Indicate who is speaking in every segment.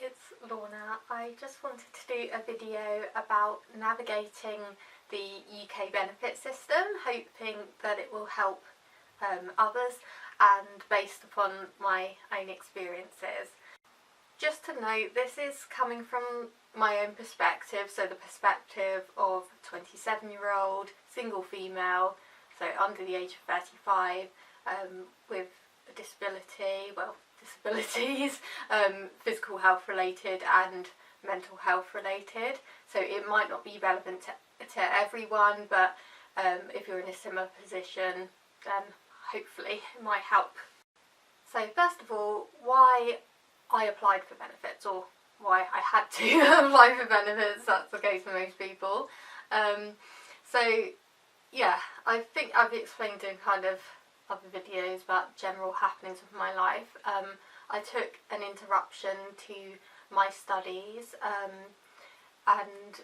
Speaker 1: it's Lorna. I just wanted to do a video about navigating the UK benefit system, hoping that it will help others and based upon my own experiences. Just to note, this is coming from my own perspective, so the perspective of a 27-year-old single female, so under the age of 35, with a disability, well, disabilities, physical health related and mental health related, so it might not be relevant to everyone, but if you're in a similar position, then hopefully it might help. So first of all, why I applied for benefits, or why I had to apply for benefits. That's the case for most people. So yeah, I think I've explained in kind of other videos about general happenings of my life. I took an interruption to my studies, and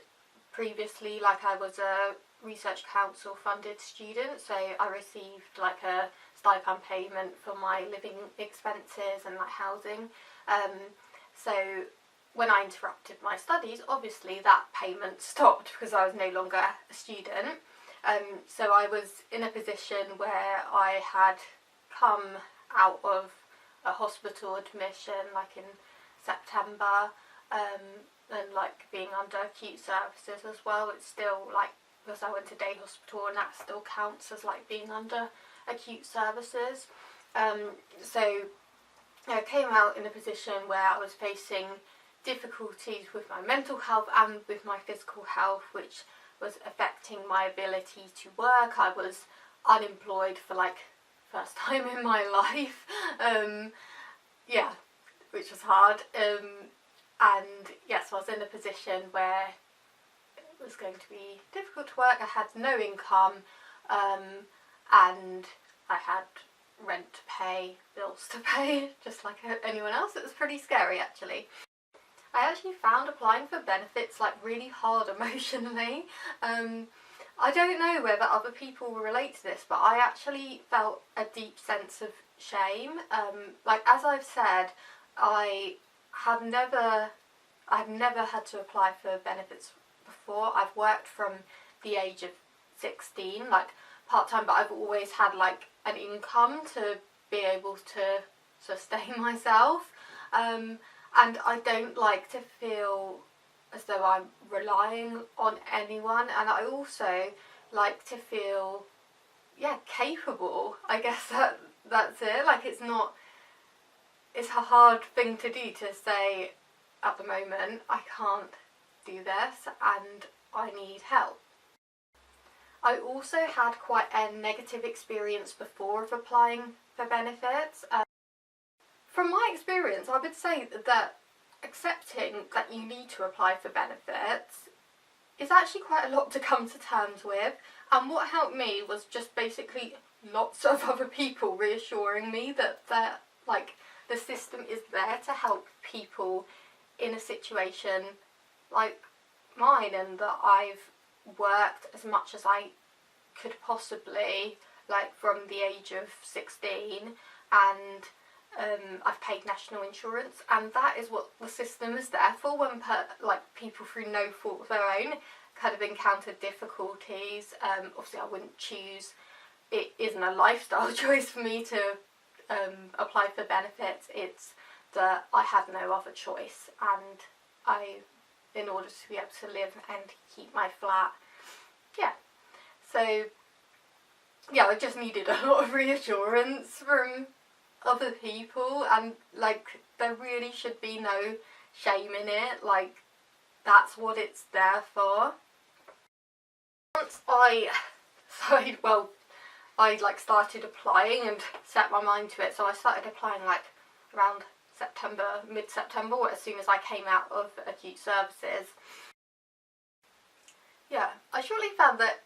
Speaker 1: previously, like, I was a research council funded student, so I received like a stipend payment for my living expenses and like housing. So when I interrupted my studies, obviously that payment stopped because I was no longer a student. So I was in a position where I had come out of a hospital admission like in September, and like being under acute services as well. It's still like, because I went to day hospital, and that still counts as like being under acute services. So I came out in a position where I was facing difficulties with my mental health and with my physical health, which was affecting my ability to work. I was unemployed for like first time in my life, yeah, which was hard, and yes, I was in a position where it was going to be difficult to work. I had no income, and I had rent to pay, bills to pay, just like anyone else. It was pretty scary actually. I actually found applying for benefits like really hard emotionally. I don't know whether other people will relate to this, but I actually felt a deep sense of shame. Like, as I've said, I've never had to apply for benefits before. I've worked from the age of 16, like part-time, but I've always had like an income to be able to sustain myself. And I don't like to feel as though I'm relying on anyone, and I also like to feel, yeah, capable. I guess that's it. Like, it's a hard thing to do, to say at the moment I can't do this and I need help. I also had quite a negative experience before of applying for benefits. From my experience, I would say that accepting that you need to apply for benefits is actually quite a lot to come to terms with, and what helped me was just basically lots of other people reassuring me that like the system is there to help people in a situation like mine, and that I've worked as much as I could possibly, like from the age of 16, and I've paid national insurance, and that is what the system is there for when people through no fault of their own kind of encounter difficulties. Obviously I wouldn't choose, it isn't a lifestyle choice for me to apply for benefits. It's that I had no other choice, and in order to be able to live and keep my flat, yeah. So yeah, I just needed a lot of reassurance from other people, and like there really should be no shame in it. Like, that's what it's there for. Once I started applying and set my mind to it, so I started applying like around mid-September, as soon as I came out of acute services. Yeah, I surely found that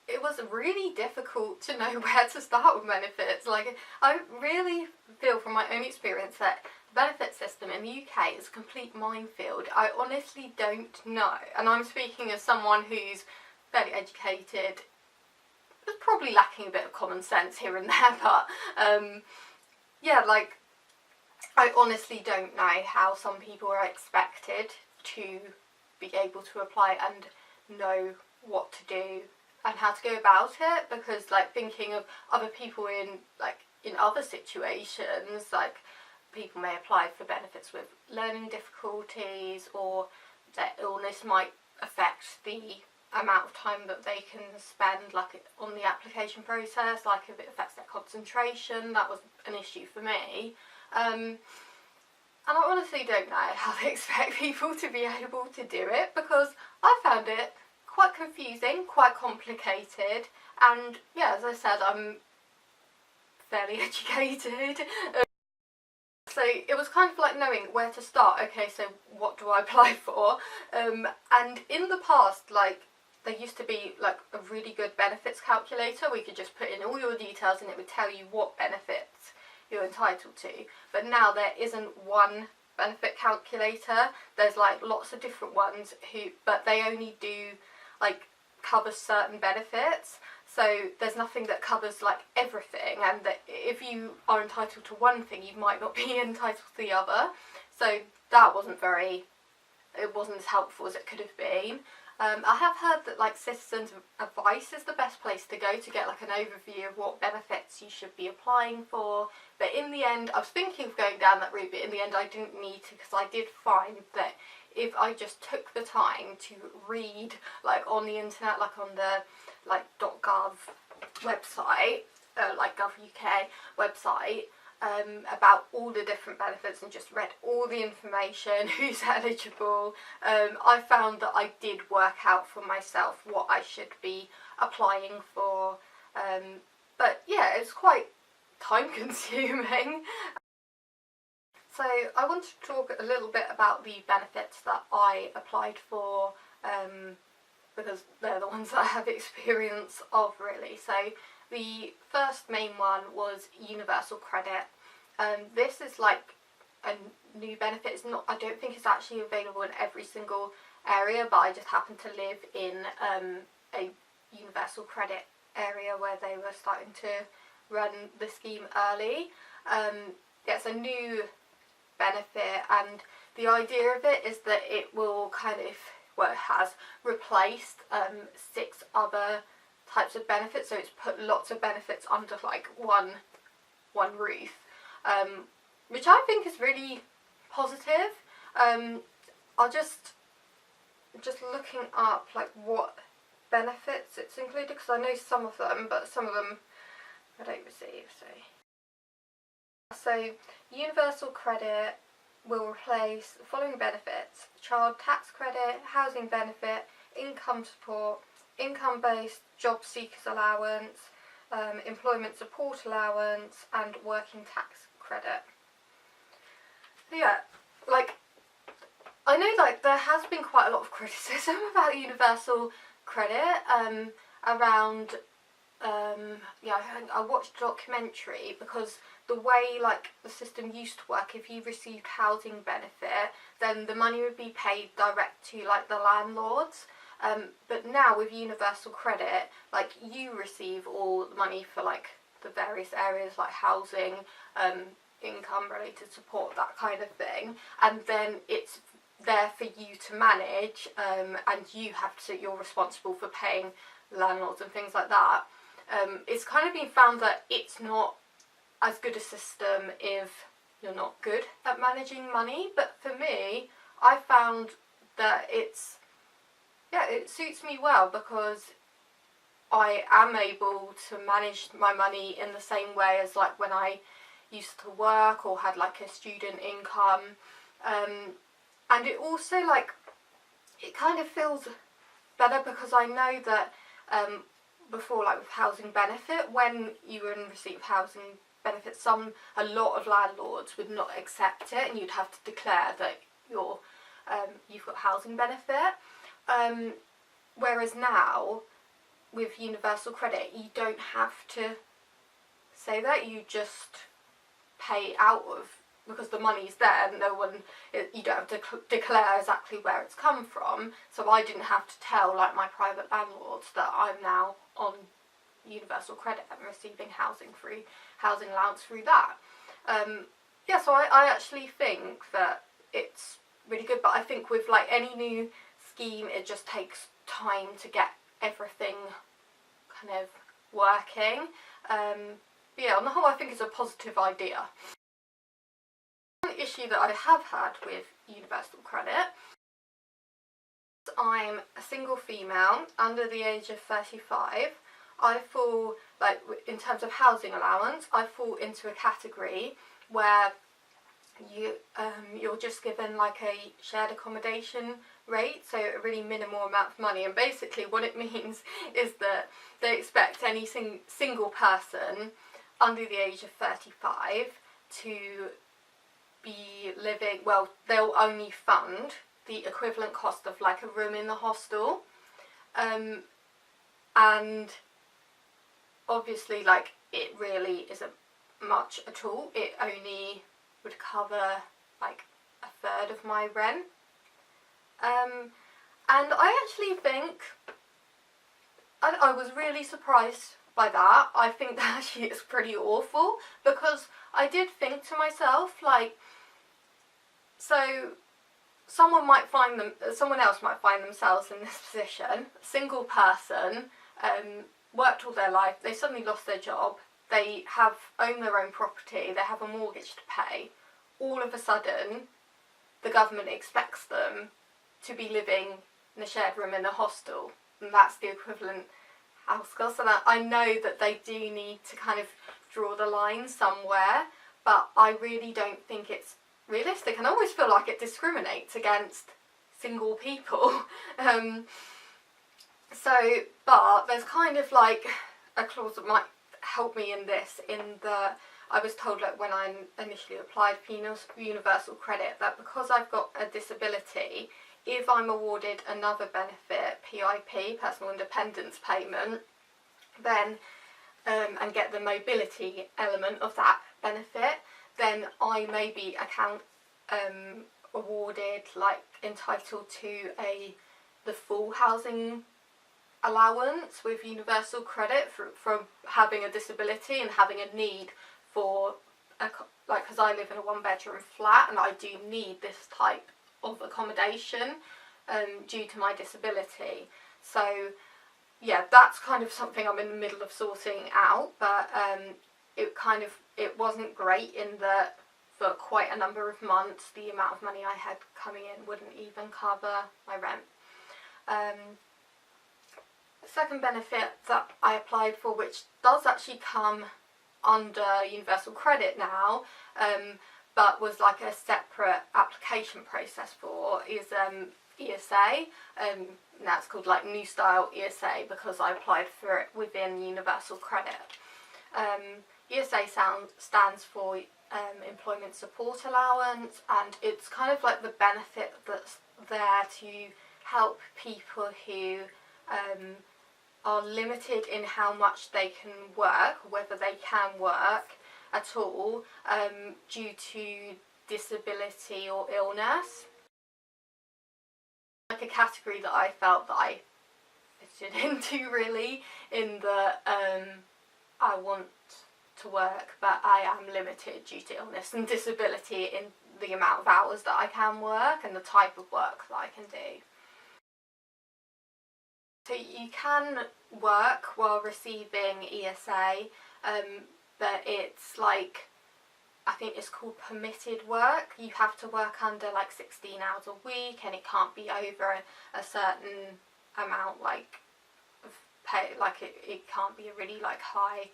Speaker 1: it was really difficult to know where to start with benefits. Like, I really feel from my own experience that the benefit system in the UK is a complete minefield. I honestly don't know, and I'm speaking as someone who's fairly educated, is probably lacking a bit of common sense here and there, but yeah, like, I honestly don't know how some people are expected to be able to apply and know what to do and how to go about it, because like thinking of other people in other situations, like people may apply for benefits with learning difficulties, or their illness might affect the amount of time that they can spend like on the application process, like if it affects their concentration. That was an issue for me. And I honestly don't know how they expect people to be able to do it, because I found it quite confusing, quite complicated, and yeah, as I said, I'm fairly educated. So it was kind of like knowing where to start. Okay, so what do I apply for? And in the past, like, there used to be like a really good benefits calculator where you could just put in all your details and it would tell you what benefits you're entitled to. But now there isn't one benefit calculator. There's like lots of different ones but they only do like cover certain benefits. So there's nothing that covers like everything, and that if you are entitled to one thing, you might not be entitled to the other. So that wasn't as helpful as it could have been. I have heard that like Citizens Advice is the best place to go to get like an overview of what benefits you should be applying for. But in the end, I was thinking of going down that route, but in the end I didn't need to, because I did find that if I just took the time to read like on the internet, like on the like .gov website, like gov.uk website, about all the different benefits and just read all the information, who's eligible, I found that I did work out for myself what I should be applying for. But yeah, it's quite time consuming. So I wanted to talk a little bit about the benefits that I applied for, because they're the ones that I have experience of, really. So the first main one was universal credit. This is like a new benefit. It's not, I don't think it's actually available in every single area, but I just happen to live in a universal credit area where they were starting to run the scheme early. Yeah, it's a new benefit, and the idea of it is that it will kind of, well, it has replaced 6 other types of benefits, so it's put lots of benefits under like one roof, which I think is really positive. I'll just looking up like what benefits it's included, because I know some of them, but some of them I don't receive. So universal credit will replace the following benefits: child tax credit, housing benefit, income support, income-based job seekers allowance, employment support allowance, and working tax credit. Yeah, like, I know like there has been quite a lot of criticism about universal credit around yeah, I watched a documentary, because the way like the system used to work, if you received housing benefit, then the money would be paid direct to like the landlords. But now with universal credit, like, you receive all the money for like the various areas like housing, income related support, that kind of thing, and then it's there for you to manage, and you're responsible for paying landlords and things like that. It's kind of been found that it's not as good a system if you're not good at managing money, but for me, I found that it suits me well, because I am able to manage my money in the same way as like when I used to work or had like a student income, and it also like, it kind of feels better, because I know that before, like with housing benefit, when you were in receipt of housing benefit, a lot of landlords would not accept it, and you'd have to declare that you've got housing benefit. Whereas now, with universal credit, you don't have to say that. You just pay out of, because the money's there. You don't have to declare exactly where it's come from. So I didn't have to tell like my private landlords that I'm now on universal credit and receiving housing allowance through that. yeah, so I actually think that it's really good, but I think with like any new scheme, it just takes time to get everything kind of working. But yeah, on the whole, I think it's a positive idea. One issue that I have had with universal credit, I'm a single female under the age of 35. I fall, like in terms of housing allowance, I fall into a category where you're just given like a shared accommodation rate, so a really minimal amount of money, and basically what it means is that they expect any single person under the age of 35 to be living, well, they'll only fund the equivalent cost of like a room in the hostel, and obviously like it really isn't much at all. It only would cover like a third of my rent, and I actually think I was really surprised by that. I think that actually is pretty awful, because I did think to myself, like, so someone else might find themselves in this position, single person, worked all their life, they suddenly lost their job, they own their own property, they have a mortgage to pay. All of a sudden, the government expects them to be living in a shared room in a hostel, and that's the equivalent house cost. And I know that they do need to kind of draw the line somewhere, but I really don't think it's realistic, and I always feel like it discriminates against single people. But there's kind of like a clause that might help me in this, in that I was told, like, when I initially applied for universal credit, that because I've got a disability, if I'm awarded another benefit, PIP, personal independence payment, then and get the mobility element of that benefit, then I may be awarded, like, entitled to the full housing allowance with universal credit from having a disability and having a need for, like, because I live in a 1-bedroom flat and I do need this type of accommodation due to my disability. So yeah, that's kind of something I'm in the middle of sorting out, but it wasn't great in that for quite a number of months the amount of money I had coming in wouldn't even cover my rent. The second benefit that I applied for, which does actually come under universal credit now, but was like a separate application process for, is ESA. Now it's called like New Style ESA because I applied for it within universal credit. ESA stands for Employment Support Allowance, and it's kind of like the benefit that's there to help people who are limited in how much they can work, whether they can work at all, due to disability or illness. Like a category that I felt that I fitted into, really, in that I want to work, but I am limited due to illness and disability in the amount of hours that I can work and the type of work that I can do. So you can work while receiving ESA, but it's like, I think it's called permitted work. You have to work under like 16 hours a week, and it can't be over a certain amount, like, of pay. Like it can't be a really like high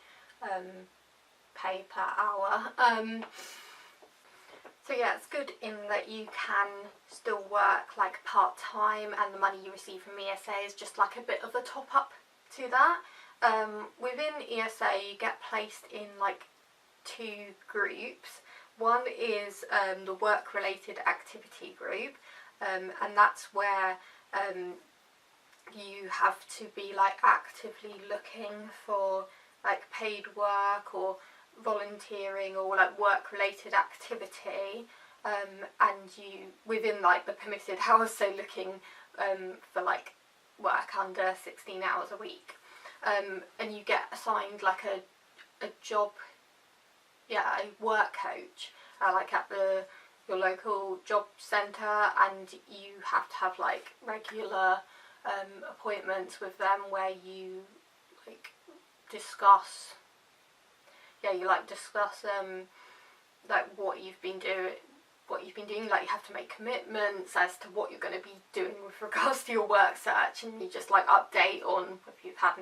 Speaker 1: pay per hour. So yeah, it's good in that you can still work like part-time, and the money you receive from ESA is just like a bit of a top-up to that. Within ESA you get placed in like 2 groups. One is the work-related activity group, and that's where you have to be like actively looking for like paid work or volunteering or like work-related activity, and you within like the permitted hours, so looking for like work under 16 hours a week, and you get assigned like a job, a work coach, like at your local job centre, and you have to have like regular appointments with them where you like discuss like what you've been doing, like you have to make commitments as to what you're going to be doing with regards to your work search, and you just like update on if you've had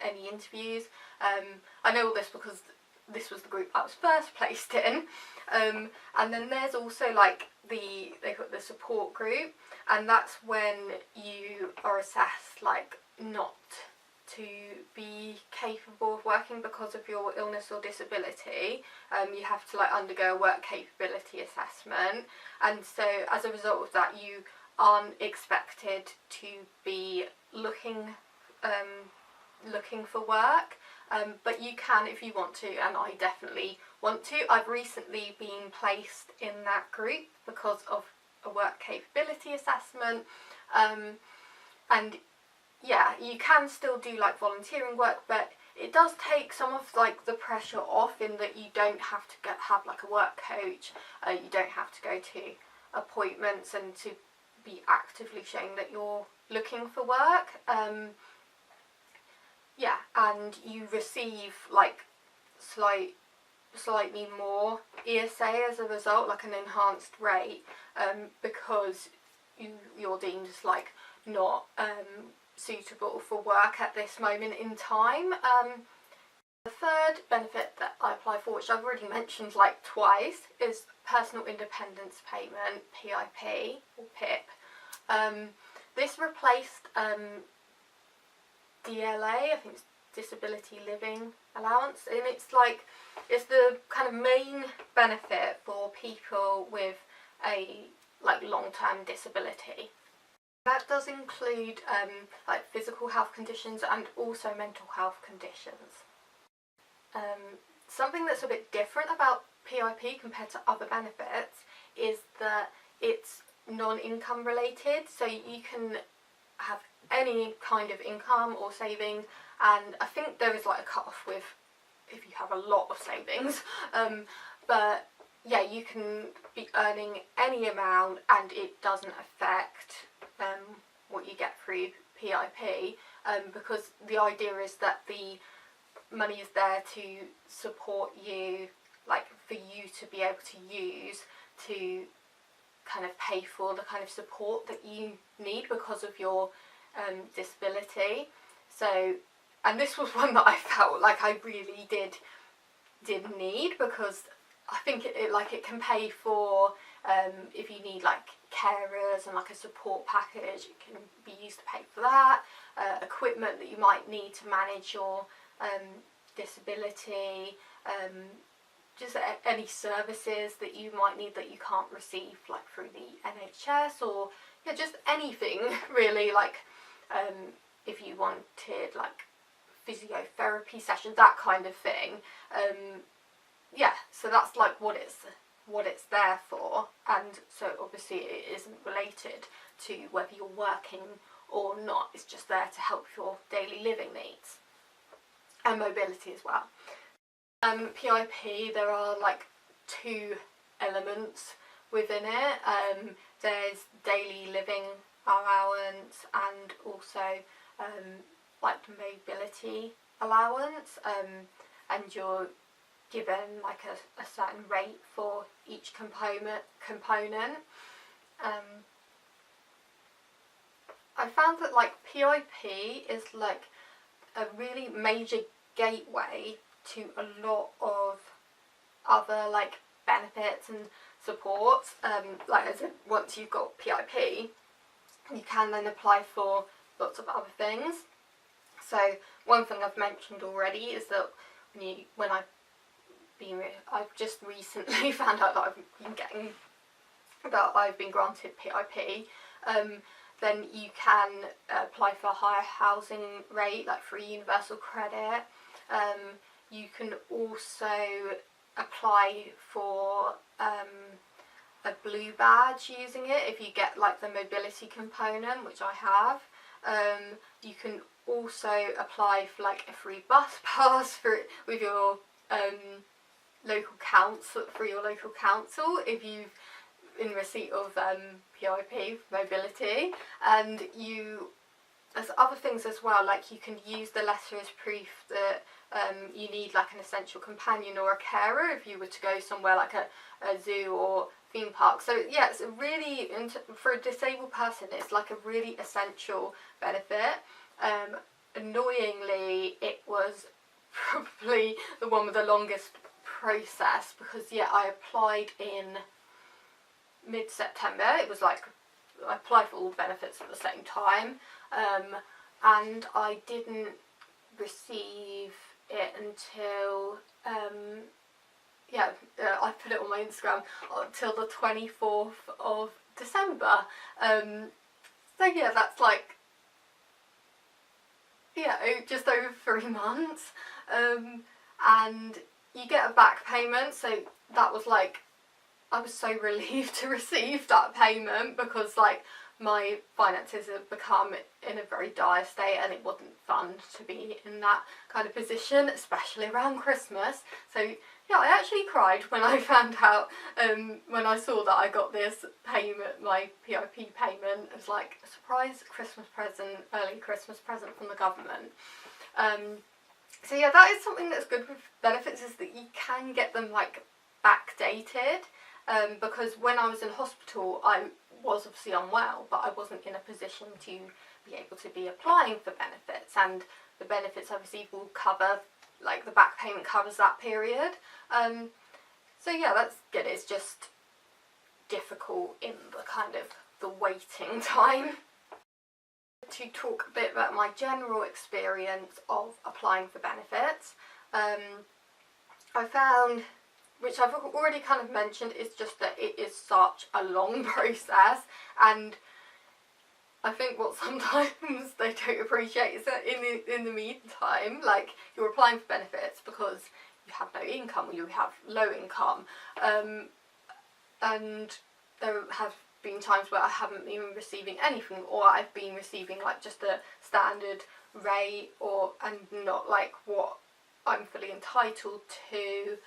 Speaker 1: any interviews. I know all this because this was the group I was first placed in, and then there's also like they put the support group, and that's when you are assessed like not to be capable of working because of your illness or disability. You have to like undergo a work capability assessment, and so as a result of that you aren't expected to be looking for work, but you can if you want to, and I definitely want to. I've recently been placed in that group because of a work capability assessment, and yeah, you can still do like volunteering work, but it does take some of like the pressure off in that you don't have to have like a work coach, you don't have to go to appointments and to be actively showing that you're looking for work. Yeah, and you receive like slightly more ESA as a result, like an enhanced rate, because you're deemed as like not suitable for work at this moment in time. The third benefit that I apply for, which I've already mentioned like twice, is personal independence payment, PIP or PIP. This replaced DLA, I think it's disability living allowance, and it's the kind of main benefit for people with a like long-term disability. That does include like physical health conditions and also mental health conditions. Something that's a bit different about PIP compared to other benefits is that it's non-income related, so you can have any kind of income or savings, and I think there is like a cut-off with if you have a lot of savings, but yeah, you can be earning any amount and it doesn't affect what you get through PIP, because the idea is that the money is there to support you, like for you to be able to use to kind of pay for the kind of support that you need because of your disability. So, and this was one that I felt like I really did need, because I think it can pay for if you need like carers and like a support package, it can be used to pay for that, equipment that you might need to manage your disability, just any services that you might need that you can't receive like through the NHS, or yeah, just anything really, like if you wanted like physiotherapy sessions, that kind of thing. Yeah, so that's like what it's there for, and so obviously it isn't related to whether you're working or not, it's just there to help your daily living needs and mobility as well. PIP, there are like two elements within it. There's daily living allowance and also like mobility allowance, and you're given like a certain rate for each component. I found that like PIP is like a really major gateway to a lot of other like benefits and supports. Like as once you've got PIP, you can then apply for lots of other things. So one thing I've mentioned already is that I've just recently found out that I've been granted PIP. Then you can apply for a higher housing rate, like free universal credit. You can also apply for a blue badge using it if you get like the mobility component, which I have. You can also apply for like a free bus pass with your local council, through your local council, if you've in receipt of PIP, mobility, and there's other things as well, like you can use the letter as proof that you need like an essential companion or a carer if you were to go somewhere like a zoo or theme park. So yeah, it's a really, for a disabled person, it's like a really essential benefit. Annoyingly, it was probably the one with the longest process, because yeah, I applied in mid-September. It was like I applied for all the benefits at the same time, and I didn't receive it until I put it on my Instagram until the 24th of December. So yeah, that's like just over 3 months, and you get a back payment. So that was like, I was so relieved to receive that payment, because like my finances have become in a very dire state, and it wasn't fun to be in that kind of position, especially around Christmas. So yeah, I actually cried when I found out, when I saw that I got this payment, my PIP payment. It was like a surprise Christmas present, early Christmas present from the government. So yeah, that is something that's good with benefits, is that you can get them like backdated. Because when I was in hospital, I was obviously unwell, but I wasn't in a position to be able to be applying for benefits, and the benefits obviously will cover, like the back payment covers that period. So yeah, that's good. It's just difficult in the kind of the waiting time. To talk a bit about my general experience of applying for benefits, I found, which I've already kind of mentioned, is just that it is such a long process, and I think what sometimes they don't appreciate is that in the meantime, like, you're applying for benefits because you have no income, or you have low income, and there have been times where I haven't been receiving anything, or I've been receiving like just a standard rate, and not like what I'm fully entitled to,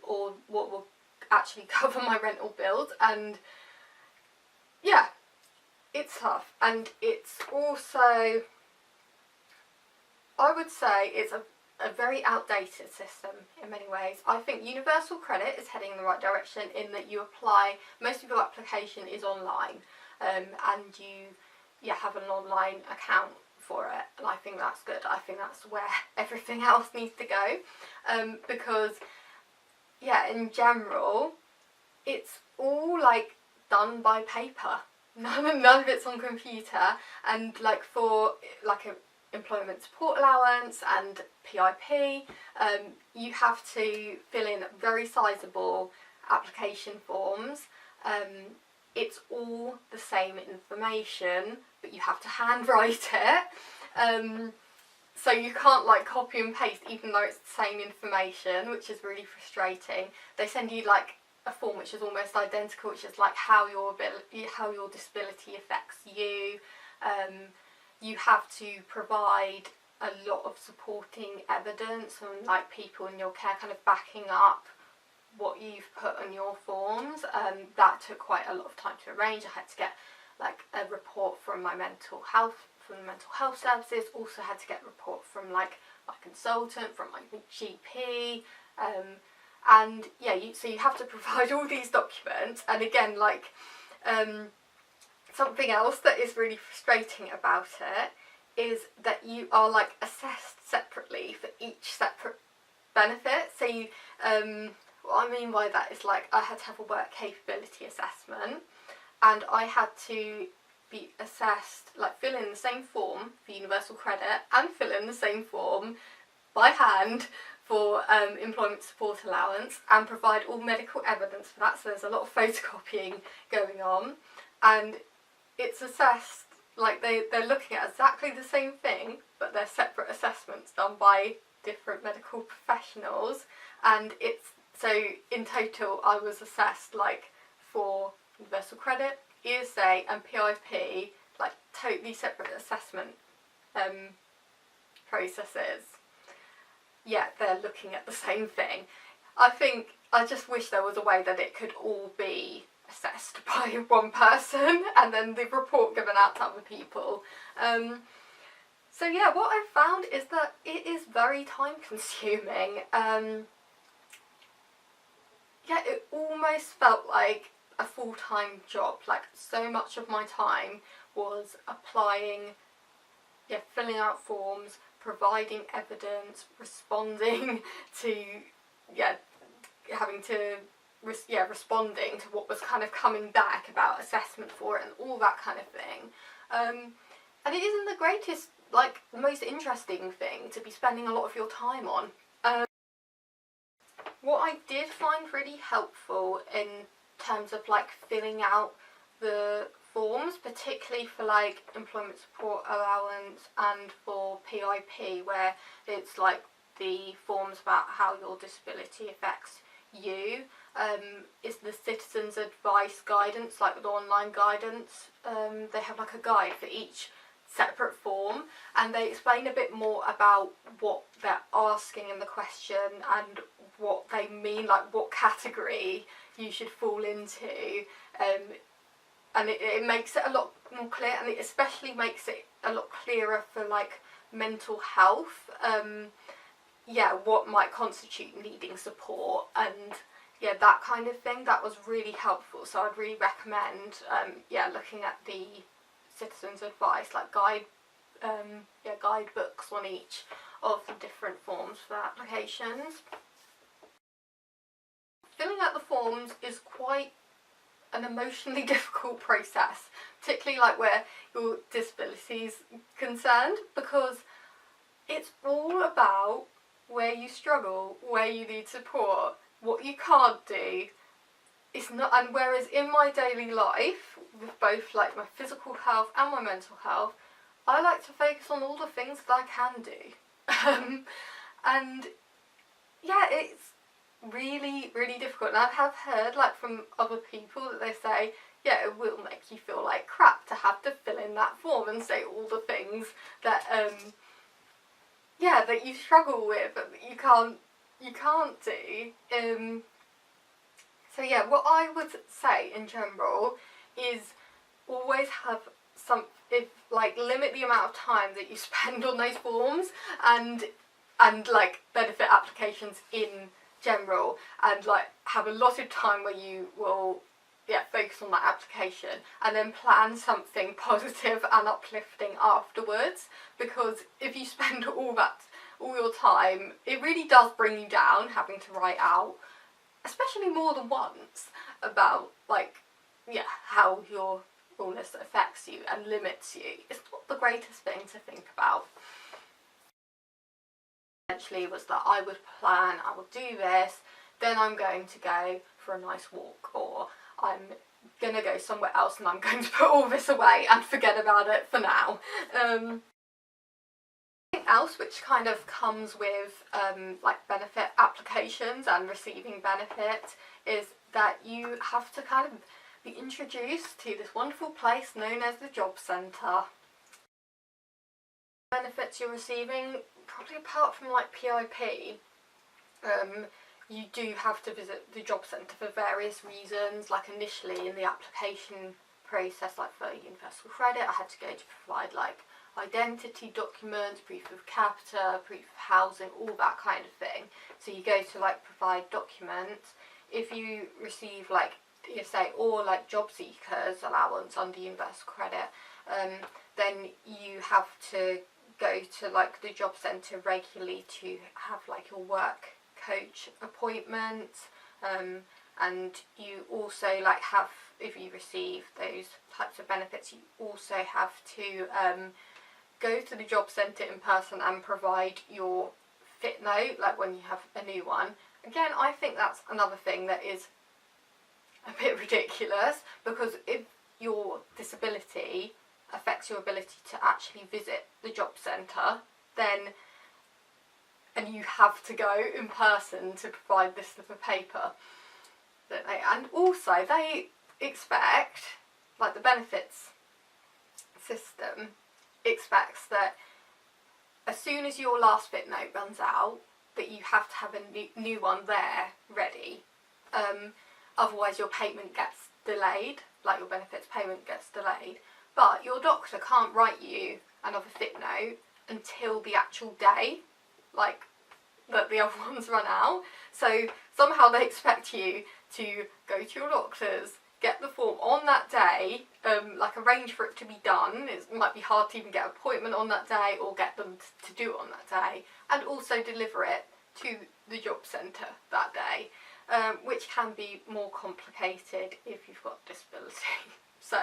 Speaker 1: or what will actually cover my rental bills. And yeah, it's tough, and it's also, I would say it's a very outdated system in many ways. I think universal credit is heading in the right direction, in that you apply, most of your application is online, and you have an online account for it, and I think that's good. I think that's where everything else needs to go, because yeah, in general, it's all like done by paper. None of it's on computer, and like for like a employment support allowance and PIP, you have to fill in very sizable application forms. It's all the same information, but you have to handwrite it. So you can't like copy and paste, even though it's the same information, which is really frustrating. They send you like a form which is almost identical, which is like how your disability affects you. You have to provide a lot of supporting evidence, and like people in your care kind of backing up what you've put on your forms. That took quite a lot of time to arrange. I had to get like a report from my mental health services. Also had to get a report from like my consultant, from my GP, and yeah, so you have to provide all these documents. And again, like something else that is really frustrating about it is that you are like assessed separately for each separate benefit. So you, what I mean by that is, like, I had to have a work capability assessment, and I had to be assessed, like fill in the same form for universal credit and fill in the same form by hand for employment support allowance, and provide all medical evidence for that. So there's a lot of photocopying going on, and it's assessed, like they're looking at exactly the same thing, but they're separate assessments done by different medical professionals. And it's, so in total I was assessed like for universal credit, ESA and PIP, like totally separate assessment processes. Yeah, they're looking at the same thing. I think I just wish there was a way that it could all be assessed by one person and then the report given out to other people. So yeah, what I've found is that it is very time consuming. Yeah, it almost felt like a full-time job. Like, so much of my time was applying, filling out forms, providing evidence, responding to, responding to what was kind of coming back about assessment for it and all that kind of thing. And it isn't the greatest, like, the most interesting thing to be spending a lot of your time on. What I did find really helpful in terms of like filling out the forms, particularly for like employment support allowance and for PIP, where it's like the forms about how your disability affects you, is the citizens advice guidance, like the online guidance. They have like a guide for each separate form, and they explain a bit more about what they're asking in the question and what they mean, like what category you should fall into, and it makes it a lot more clear, and it especially makes it a lot clearer for like mental health, what might constitute needing support and that kind of thing. That was really helpful, so I'd really recommend looking at the citizens advice, like guide books on each of the different forms for applications. Filling out the forms is quite an emotionally difficult process, particularly like where your disability is concerned, because it's all about where you struggle, where you need support, what you can't do. It's not, and whereas in my daily life, with both like my physical health and my mental health, I like to focus on all the things that I can do. And yeah, it's really, really difficult. And I have heard like from other people that they say, yeah, it will make you feel like crap to have to fill in that form and say all the things that that you struggle with, but you can't do. So yeah, what I would say in general is always have limit the amount of time that you spend on those forms and like benefit applications in general, and like have a lot of time where you will focus on that application and then plan something positive and uplifting afterwards, because if you spend all your time, it really does bring you down having to write out, especially more than once, about how your illness affects you and limits you. It's not the greatest thing to think about. Essentially was that I would plan, I will do this, then I'm going to go for a nice walk, or I'm going to go somewhere else and I'm going to put all this away and forget about it for now. Something else which kind of comes with benefit applications and receiving benefit is that you have to kind of be introduced to this wonderful place known as the job centre. Benefits you're receiving, probably apart from like PIP, you do have to visit the job centre for various reasons. Like initially in the application process, like for universal credit, I had to go to provide like identity documents, proof of capita, proof of housing, all that kind of thing. So you go to like provide documents. If you receive like ESA or like job seekers allowance under universal credit, then you have to go to like the job centre regularly to have like your work coach appointment, and you also like have, if you receive those types of benefits, you also have to go to the job centre in person and provide your fit note, like when you have a new one. Again, I think that's another thing that is a bit ridiculous, because if your disability affects your ability to actually visit the job centre, and you have to go in person to provide this slip of paper, don't they? And also they expect, like the benefits system expects that as soon as your last fit note runs out, that you have to have a new one there ready. Otherwise your payment gets delayed, like your benefits payment gets delayed. But your doctor can't write you another fit note until the actual day, like, that the other ones run out. So somehow they expect you to go to your doctor's, get the form on that day, like arrange for it to be done. It might be hard to even get an appointment on that day or get them to do it on that day, and also deliver it to the job centre that day, which can be more complicated if you've got disability. So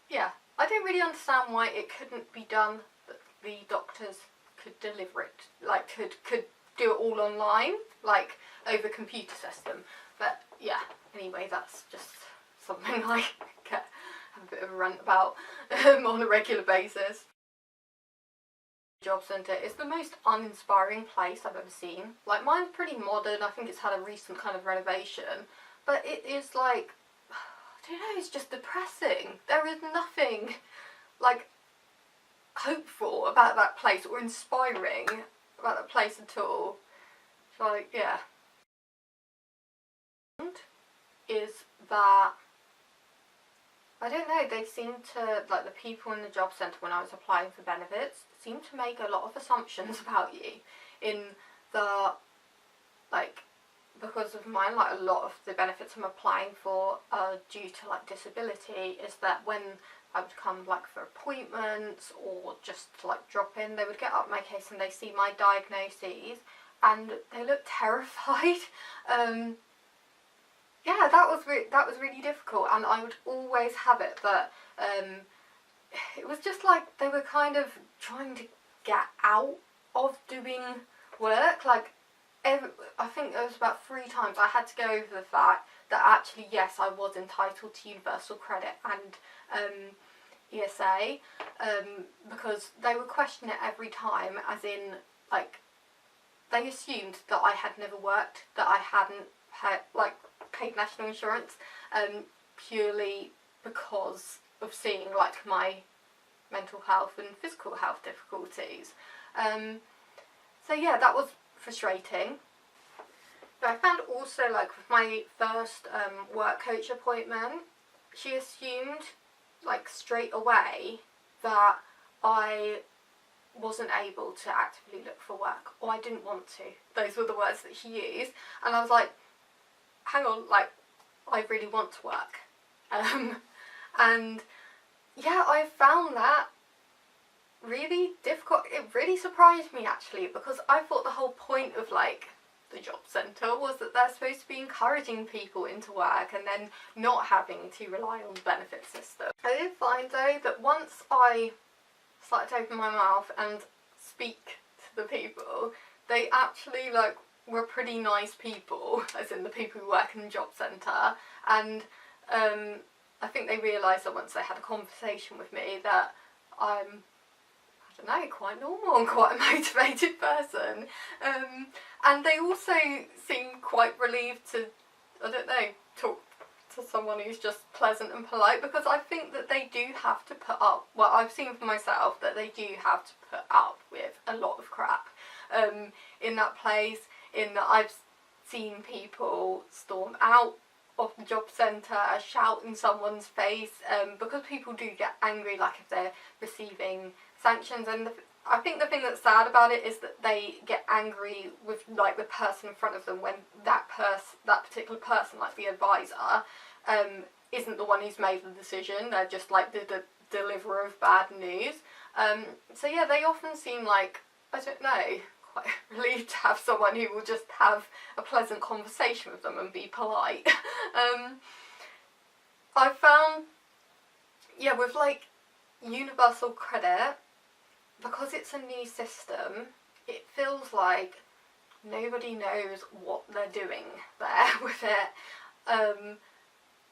Speaker 1: yeah, I don't really understand why it couldn't be done that the doctors could deliver it, like could do it all online, like over computer system. But yeah, anyway, that's just something I have a bit of a rant about on a regular basis. Job centre is the most uninspiring place I've ever seen. Like, mine's pretty modern, I think it's had a recent kind of renovation, but it is like, I don't know, it's just depressing. There is nothing like hopeful about that place or inspiring about that place at all. So like, yeah. Is that, I don't know, they seem to, like the people in the job centre when I was applying for benefits, seem to make a lot of assumptions about you in the, like, because of mine, like a lot of the benefits I'm applying for are due to like disability, is that when I would come like for appointments or just to like drop in, they would get up my case and they see my diagnoses and they look terrified. Yeah, that was really difficult, and I would always have it that it was just like they were kind of trying to get out of doing work. Like, I think there was about 3 times I had to go over the fact that actually, yes, I was entitled to universal credit and ESA, because they would question it every time, as in, like, they assumed that I had never worked, that I hadn't had, like, paid national insurance, purely because of seeing, like, my mental health and physical health difficulties. So yeah, that was frustrating. But I found also, like, with my first work coach appointment, she assumed, like, straight away that I wasn't able to actively look for work, or I didn't want to. Those were the words that she used, and I was like, hang on, like, I really want to work. And yeah, I found that really difficult. It really surprised me, actually, because I thought the whole point of, like, the job centre was that they're supposed to be encouraging people into work and then not having to rely on the benefit system. I did find, though, that once I started to open my mouth and speak to the people, they actually, like, were pretty nice people, as in the people who work in the job centre, and I think they realised that once they had a conversation with me that I'm, I don't know, quite normal and quite a motivated person, and they also seem quite relieved to, I don't know, talk to someone who's just pleasant and polite, because I think that they do have to put up, well, I've seen for myself that they do have to put up with a lot of crap in that place, in that I've seen people storm out of the job centre, shout in someone's face, because people do get angry, like if they're receiving sanctions, and I think the thing that's sad about it is that they get angry with, like, the person in front of them when that particular person, like the advisor, isn't the one who's made the decision. They're just like the deliverer of bad news. So yeah, they often seem like, I don't know, quite relieved to have someone who will just have a pleasant conversation with them and be polite. I found, yeah, with, like, universal credit, because it's a new system, it feels like nobody knows what they're doing there with it,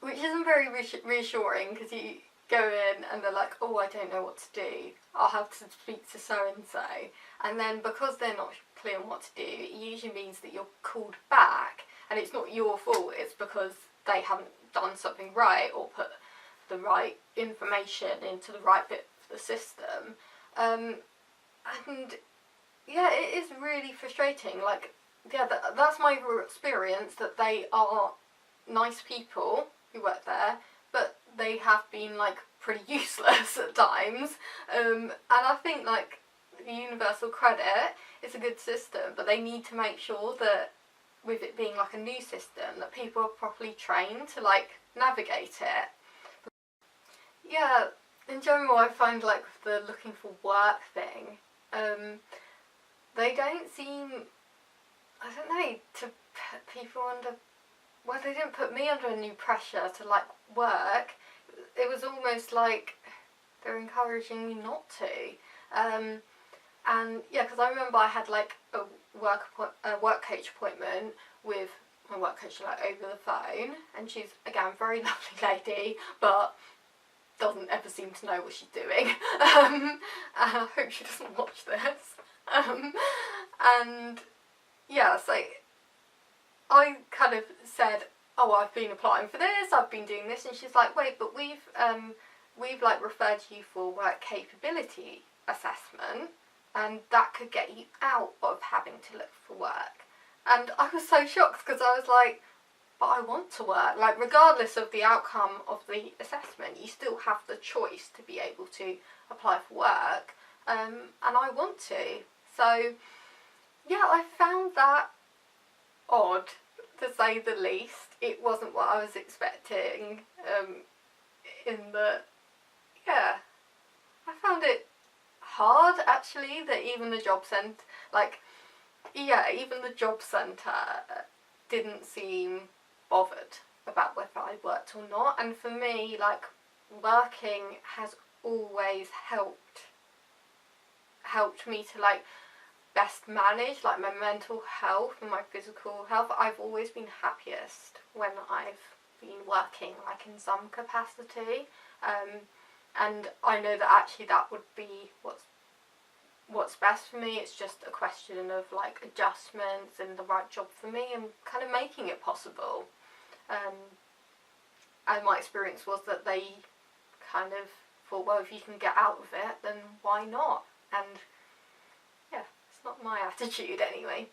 Speaker 1: which isn't very reassuring, because you go in and they're like, oh, I don't know what to do, I'll have to speak to so-and-so, and then because they're not clear on what to do, it usually means that you're called back, and it's not your fault, it's because they haven't done something right or put the right information into the right bit of the system. And yeah, it is really frustrating. Like, yeah, that's my experience, that they are nice people who work there, but they have been like pretty useless at times. And I think like the universal credit is a good system, but they need to make sure that with it being like a new system, that people are properly trained to like navigate it. Yeah, in general I find like the looking for work thing, they don't seem, I don't know, to put people under, well, they didn't put me under any pressure to like work. It was almost like they're encouraging me not to. And yeah, because I remember I had like a work coach appointment with my work coach like over the phone, and she's again very lovely lady, but doesn't ever seem to know what she's doing. And I hope she doesn't watch this. And yeah, so I kind of said, oh, I've been applying for this, I've been doing this, and she's like, wait, but we've like referred you for work capability assessment, and that could get you out of having to look for work. And I was so shocked, because I was like, but I want to work. Like, regardless of the outcome of the assessment, you still have the choice to be able to apply for work, and I want to. So yeah, I found that odd, to say the least. It wasn't what I was expecting, in the, yeah, I found it hard actually that even the job centre, like, yeah, even the job centre didn't seem bothered about whether I worked or not. And for me, like, working has always helped me to like best manage like my mental health and my physical health. I've always been happiest when I've been working like in some capacity, and I know that actually that would be what's best for me. It's just a question of like adjustments and the right job for me and kind of making it possible. And my experience was that they kind of thought, well, if you can get out of it, then why not? And yeah, it's not my attitude anyway.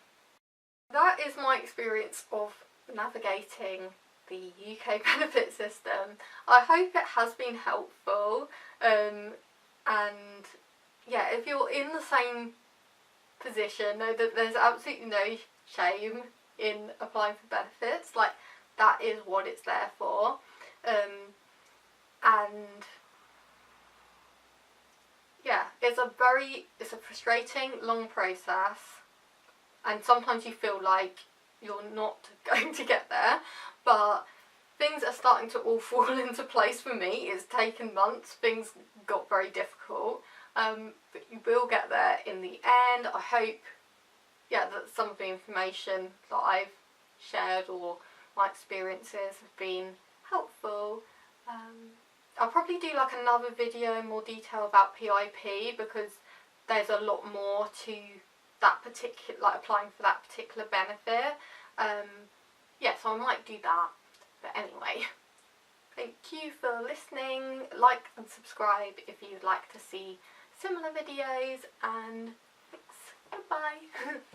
Speaker 1: That is my experience of navigating the UK benefit system. I hope it has been helpful, and yeah, if you're in the same position, know that there's absolutely no shame in applying for benefits. Like, that is what it's there for. And yeah, it's a frustrating, long process, and sometimes you feel like you're not going to get there, but things are starting to all fall into place for me. It's taken months, things got very difficult, but you will get there in the end. I hope, yeah, that some of the information that I've shared or my experiences have been helpful. I'll probably do like another video in more detail about PIP, because there's a lot more to that particular, like applying for that particular benefit. Yeah, so I might do that. But anyway, thank you for listening. Like and subscribe if you'd like to see similar videos, and thanks. Goodbye.